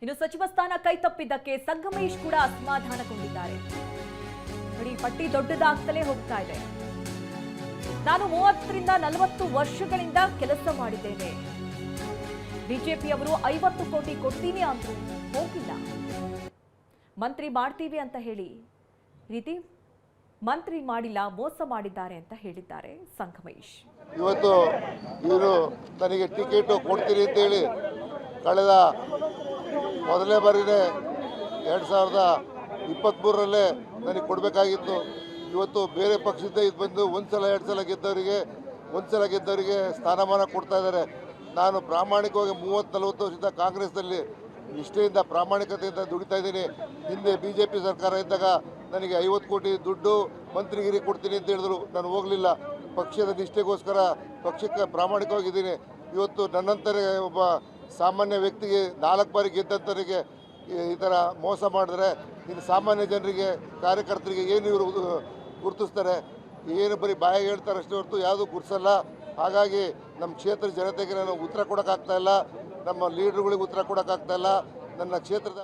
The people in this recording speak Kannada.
ಇನ್ನು ಸಚಿವ ಸ್ಥಾನ ಕೈತಪ್ಪಿದ್ದಕ್ಕೆ ಸಂಗಮೇಶ್ ಕೂಡ ಅಸಮಾಧಾನಗೊಂಡಿದ್ದಾರೆ. ನೋಡಿ, ಪಟ್ಟಿ ದೊಡ್ಡದಾಗ್ತಲೇ ಹೋಗ್ತಾ ಇದೆ. ನಾನು 30ರಿಂದ 40 ವರ್ಷಗಳಿಂದ ಕೆಲಸ ಮಾಡಿದ್ದೇನೆ. ಬಿಜೆಪಿಯವರು 50 ಕೋಟಿ ಕೊಡ್ತೀನಿ ಅಂದ್ರು ಹೋಗಿಲ್ಲ. ಮಂತ್ರಿ ಮಾಡ್ತೀವಿ ಅಂತ ಹೇಳಿ ರೀತಿ ಮಂತ್ರಿ ಮಾಡಿಲ್ಲ, ಮೋಸ ಮಾಡಿದ್ದಾರೆ ಅಂತ ಹೇಳಿದ್ದಾರೆ ಸಂಗಮೇಶ್. ಇವತ್ತು ಇವರು ನನಗೆ ಟಿಕೆಟ್ ಕೊಡ್ತೀನಿ ಅಂತೇಳಿ ಕಳೆದ ಮೊದಲನೇ ಬಾರಿನೇ 2023ರಲ್ಲೇ ನನಗೆ ಕೊಡಬೇಕಾಗಿತ್ತು. ಇವತ್ತು ಬೇರೆ ಪಕ್ಷದಿಂದ ಇದು ಬಂದು ಒಂದ್ಸಲ 2 ಸಲ ಗೆದ್ದವರಿಗೆ ಸ್ಥಾನಮಾನ ಕೊಡ್ತಾ ಇದ್ದಾರೆ. ನಾನು ಪ್ರಾಮಾಣಿಕವಾಗಿ 30-40 ವರ್ಷದಿಂದ ಕಾಂಗ್ರೆಸ್ನಲ್ಲಿ ನಿಷ್ಠೆಯಿಂದ ಪ್ರಾಮಾಣಿಕತೆಯಿಂದ ದುಡಿತಾ ಇದ್ದೀನಿ. ಹಿಂದೆ BJP ಸರ್ಕಾರ ಇದ್ದಾಗ ನನಗೆ 50 ಕೋಟಿ ದುಡ್ಡು ಮಂತ್ರಿಗಿರಿ ಕೊಡ್ತೀನಿ ಅಂತ ಹೇಳಿದ್ರು, ನಾನು ಹೋಗಲಿಲ್ಲ. ಪಕ್ಷದ ನಿಷ್ಠೆಗೋಸ್ಕರ ಪಕ್ಷಕ್ಕೆ ಪ್ರಾಮಾಣಿಕವಾಗಿದ್ದೀನಿ. ಇವತ್ತು ನನ್ನಂತರ ಒಬ್ಬ ಸಾಮಾನ್ಯ ವ್ಯಕ್ತಿಗೆ 4 ಬಾರಿ ಗೆದ್ದಂಥವರಿಗೆ ಈ ಥರ ಮೋಸ ಮಾಡಿದ್ರೆ ಇನ್ನು ಸಾಮಾನ್ಯ ಜನರಿಗೆ, ಕಾರ್ಯಕರ್ತರಿಗೆ ಏನು ಇವರು ಗುರುತಿಸ್ತಾರೆ? ಏನು ಬರೀ ಬಾಯಿಗೆ ಹೇಳ್ತಾರೆ ಅಷ್ಟೇ ಹೊರತು ಯಾವುದೂ ಗುರುತಿಸಲ್ಲ. ಹಾಗಾಗಿ ನಮ್ಮ ಕ್ಷೇತ್ರದ ಜನತೆಗೆ ನಾನು ಉತ್ತರ ಕೊಡೋಕ್ಕಾಗ್ತಾಯಿಲ್ಲ, ನಮ್ಮ ಲೀಡ್ರುಗಳಿಗೆ ಉತ್ತರ ಕೊಡೋಕ್ಕಾಗ್ತಾಯಿಲ್ಲ. ನನ್ನ ಕ್ಷೇತ್ರದ